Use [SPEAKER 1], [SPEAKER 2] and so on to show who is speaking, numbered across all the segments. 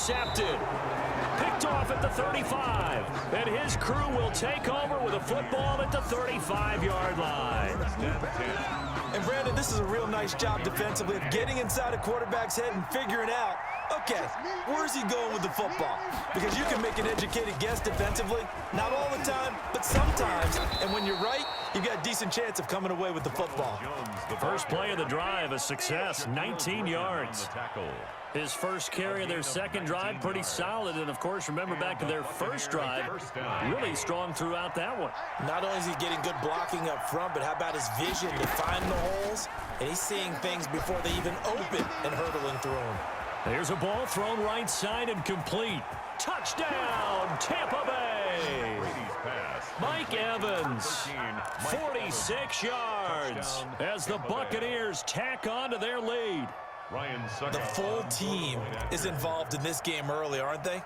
[SPEAKER 1] intercepted. Picked off at the 35. And his crew will take over with a football at the 35-yard line.
[SPEAKER 2] And Brandon, this is a real nice job defensively of getting inside a quarterback's head and figuring out, okay, where's he going with the football? Because you can make an educated guess defensively, not all the time, but sometimes. And when you're right, you've got a decent chance of coming away with the football.
[SPEAKER 1] The first play of the drive, a success, 19 yards. His first carry of their second drive, pretty solid. And, of course, remember back to their first drive, really strong throughout that one.
[SPEAKER 2] Not only is he getting good blocking up front, but how about his vision to find the holes? And he's seeing things before they even open and hurdling through them.
[SPEAKER 1] There's a ball thrown right side and complete. Touchdown, Tampa Bay. Mike Evans, 46 yards as the Buccaneers tack on to their lead.
[SPEAKER 2] The full team is involved in this game early, aren't they?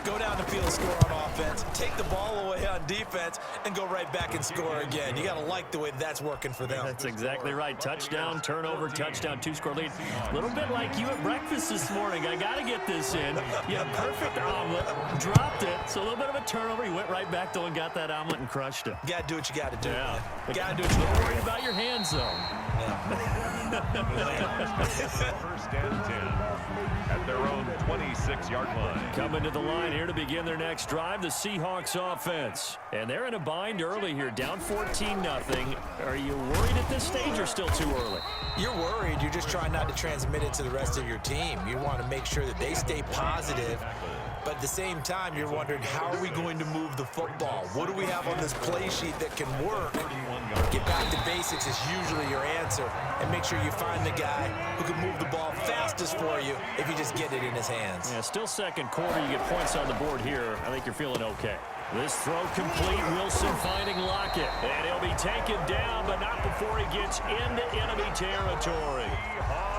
[SPEAKER 2] Go down the field and score on offense, take the ball away on defense, and go right back and score again. You got to like the way that's working for them.
[SPEAKER 1] That's exactly right. Touchdown, turnover, touchdown, two-score lead. A little bit like you at breakfast this morning. I got to get this in. Yeah, perfect omelet. Dropped it. So a little bit of a turnover. You went right back, though, and got that omelet and crushed it.
[SPEAKER 2] You got to do what you got to do.
[SPEAKER 1] Yeah.
[SPEAKER 2] Got to do what you got to do.
[SPEAKER 1] Don't worry about your hands, though.
[SPEAKER 3] First and 10 at their own 26-yard line.
[SPEAKER 1] Coming to the line here to begin their next drive, the Seahawks offense. And they're in a bind early here, down 14-0. Are you worried at this stage or still too early?
[SPEAKER 2] You're worried. You're just trying not to transmit it to the rest of your team. You want to make sure that they stay positive. But at the same time, you're wondering, how are we going to move the football? What do we have on this play sheet that can work? Get back to basics is usually your answer. And make sure you find the guy who can move the ball fastest for you if you just get it in his hands.
[SPEAKER 1] Yeah, still second quarter. You get points on the board here. I think you're feeling okay. This throw complete. Wilson finding Lockett. And he'll be taken down, but not before he gets into enemy territory.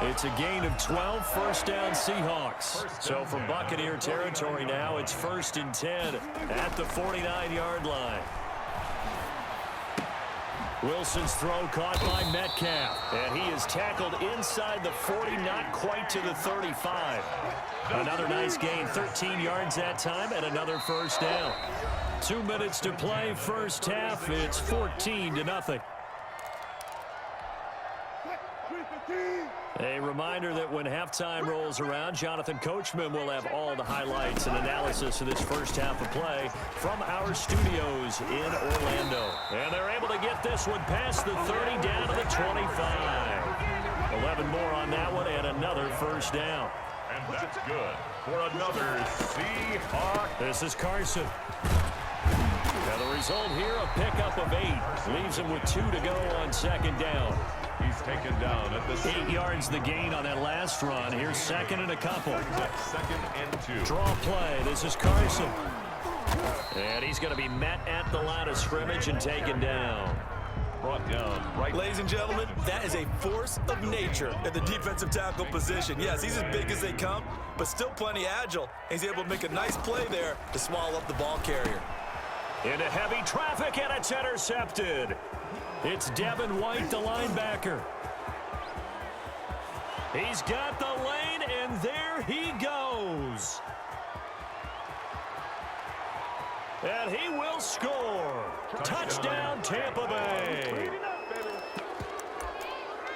[SPEAKER 1] It's a gain of 12, first down Seahawks. So from Buccaneer territory now, it's 1st and 10 at the 49-yard line. Wilson's throw caught by Metcalf. And he is tackled inside the 40, not quite to the 35. Another nice gain, 13 yards that time, and another first down. 2 minutes to play, first half. It's 14-0. A reminder that when halftime rolls around, Jonathan Coachman will have all the highlights and analysis of this first half of play from our studios in Orlando. And they're able to get this one past the 30 down to the 25. 11 more on that one and another first down.
[SPEAKER 3] And that's good for another Seahawk.
[SPEAKER 1] This is Carson. Now the result here, a pickup of 8. Leaves him with 2 to go on second down.
[SPEAKER 3] He's taken down at the
[SPEAKER 1] 8 yards the gain on that last run. Here's second and a couple.
[SPEAKER 3] Second and 2.
[SPEAKER 1] Draw play. This is Carson. And he's going to be met at the line of scrimmage and taken down.
[SPEAKER 3] Brought down right.
[SPEAKER 2] Ladies and gentlemen, that is a force of nature at the defensive tackle position. Yes, he's as big as they come, but still plenty agile. He's able to make a nice play there to swallow up the ball carrier.
[SPEAKER 1] Into heavy traffic, and it's intercepted. It's Devin White, the linebacker. He's got the lane, and there he goes. And he will score. Touchdown, Tampa Bay.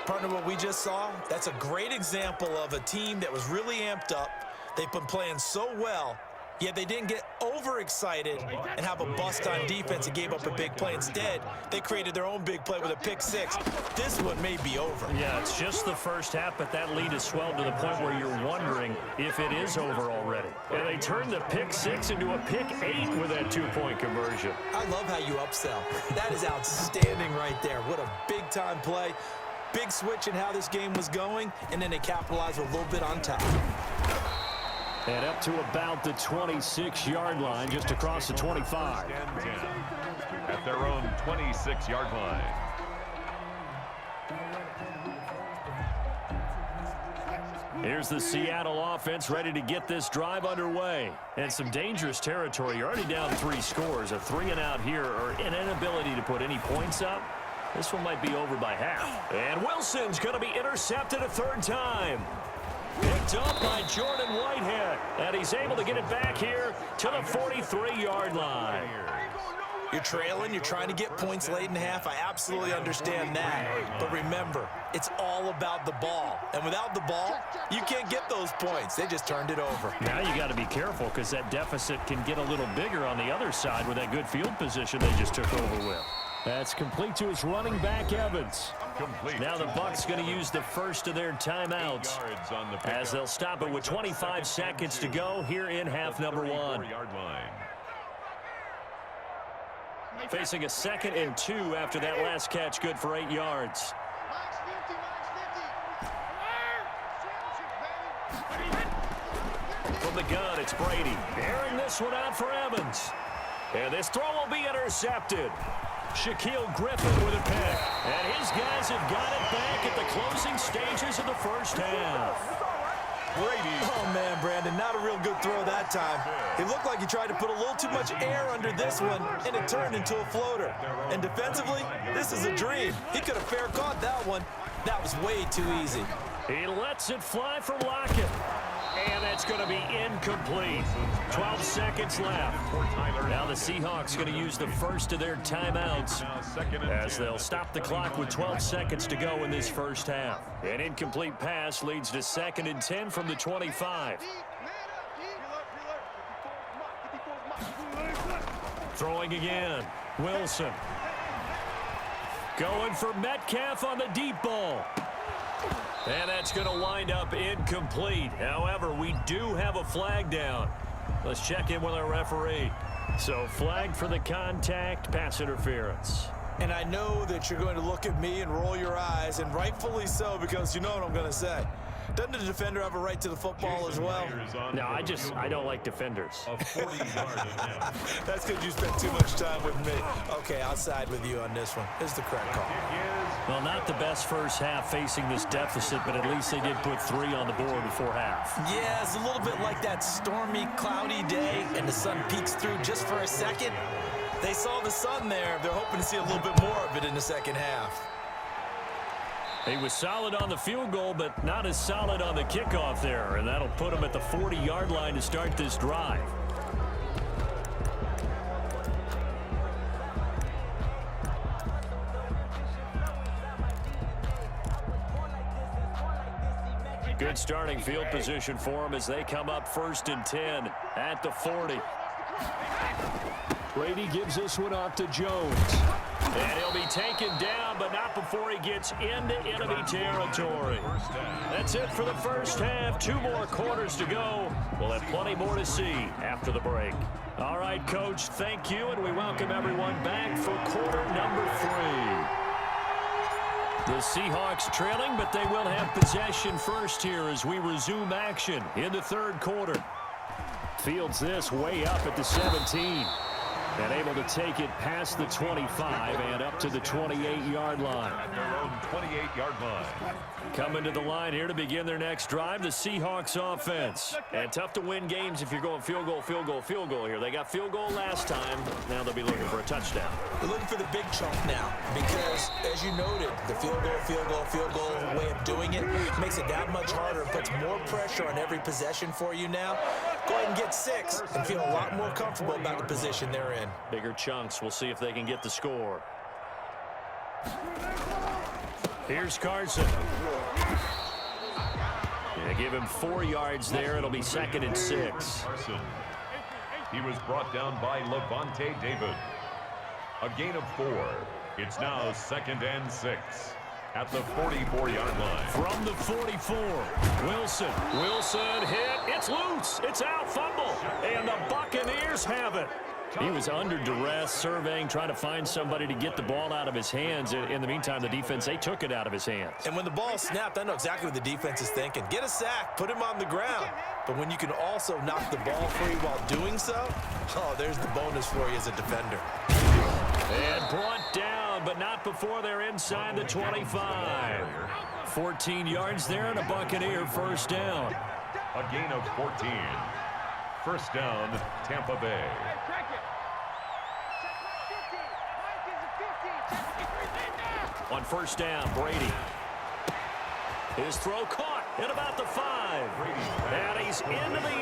[SPEAKER 2] Partner, what we just saw, that's a great example of a team that was really amped up. They've been playing so well, yet they didn't get overexcited and have a bust on defense and gave up a big play. Instead, they created their own big play with a pick 6. This one may be over.
[SPEAKER 1] Yeah, it's just the first half, but that lead has swelled to the point where you're wondering if it is over already. And they turned the pick 6 into a pick 8 with that 2-point conversion.
[SPEAKER 2] I love how you upsell. That is outstanding right there. What a big-time play. Big switch in how this game was going, and then they capitalized with a little bit on top.
[SPEAKER 1] And up to about the 26-yard line, just across the 25.
[SPEAKER 3] At their own 26-yard line.
[SPEAKER 1] Here's the Seattle offense ready to get this drive underway. And some dangerous territory. You're already down 3 scores. A 3-and-out here, or an inability to put any points up. This one might be over by half. And Wilson's going to be intercepted a 3rd time. Picked up by Jordan Whitehead. And he's able to get it back here to the 43-yard line.
[SPEAKER 2] You're trailing, you're trying to get points late in half. I absolutely understand that. But remember, it's all about the ball. And without the ball, you can't get those points. They just turned it over.
[SPEAKER 1] Now you got to be careful because that deficit can get a little bigger on the other side with that good field position they just took over with. That's complete to his running back, Evans.
[SPEAKER 3] Complete.
[SPEAKER 1] Now the Bucs going to use the first of their timeouts as they'll stop it with 25 seconds to go here in half number 1. Facing a 2nd and 2 after that last catch, good for 8 yards. From the gun, it's Brady. Airing this one out for Evans. And this throw will be intercepted. Shaquille Griffin with a pick. And his guys have got it back at the closing stages of the first half.
[SPEAKER 2] Brady. Oh, man, Brandon, not a real good throw that time. It looked like he tried to put a little too much air under this one, and it turned into a floater. And defensively, this is a dream. He could have fair caught that one. That was way too easy.
[SPEAKER 1] He lets it fly for Lockett. And that's going to be incomplete. 12 seconds left. Now the Seahawks going to use the first of their timeouts as they'll stop the clock with 12 seconds to go in this first half. An incomplete pass leads to 2nd and 10 from the 25. Throwing again. Wilson. Going for Metcalf on the deep ball. And that's going to wind up incomplete. However, we do have a flag down. Let's check in with our referee. So flag for the contact, pass interference.
[SPEAKER 2] And I know that you're going to look at me and roll your eyes, and rightfully so, because you know what I'm going to say. Doesn't the defender have a right to the football as well?
[SPEAKER 1] No, I don't like defenders.
[SPEAKER 2] That's because you spent too much time with me. Okay, I'll side with you on this one. This is the correct call.
[SPEAKER 1] Well, not the best first half facing this deficit, but at least they did put 3 on the board before half.
[SPEAKER 2] Yeah, it's a little bit like that stormy, cloudy day, and the sun peeks through just for a second. They saw the sun there. They're hoping to see a little bit more of it in the second half.
[SPEAKER 1] He was solid on the field goal, but not as solid on the kickoff there, and that'll put him at the 40-yard line to start this drive. Good starting field position for him as they come up 1st and 10 at the 40. Brady gives this one off to Jones. And he'll be taken down, but not before he gets into enemy territory. That's it for the first half. 2 more quarters to go. We'll have plenty more to see after the break. All right, Coach, thank you, and we welcome everyone back for quarter number 3. The Seahawks trailing, but they will have possession first here as we resume action in the 3rd quarter. Fields this way up at the 17. And able to take it past the 25 and up to the 28-yard line.
[SPEAKER 3] At their own 28-yard line.
[SPEAKER 1] Coming to the line here to begin their next drive, the Seahawks offense. And tough to win games if you're going field goal, field goal, field goal here. They got field goal last time. Now they'll be looking for a touchdown.
[SPEAKER 2] They're looking for the big chunk now because, as you noted, the field goal way of doing it makes it that much harder, puts more pressure on every possession for you now. Go ahead and get 6 and feel a lot more comfortable about the position they're in.
[SPEAKER 1] Bigger chunks. We'll see if they can get the score. Here's Carson. Yeah, give him 4 yards there. It'll be 2nd and 6.
[SPEAKER 3] Carson. He was brought down by Levante David. A gain of 4. It's now 2nd and 6 at the 44-yard line.
[SPEAKER 1] From the 44, Wilson. Wilson hit. It's loose. It's out. Fumble. And the Buccaneers have it. He was under duress, surveying, trying to find somebody to get the ball out of his hands. In the meantime, the defense, they took it out of his hands.
[SPEAKER 2] And when the ball snapped, I know exactly what the defense is thinking. Get a sack, put him on the ground. But when you can also knock the ball free while doing so, oh, there's the bonus for you as a defender.
[SPEAKER 1] And brought down, but not before they're inside the 25. 14 yards there and a Buccaneer first down.
[SPEAKER 3] A gain of 14. First down, Tampa Bay.
[SPEAKER 1] On first down, Brady. His throw caught at about the 5. And he's into the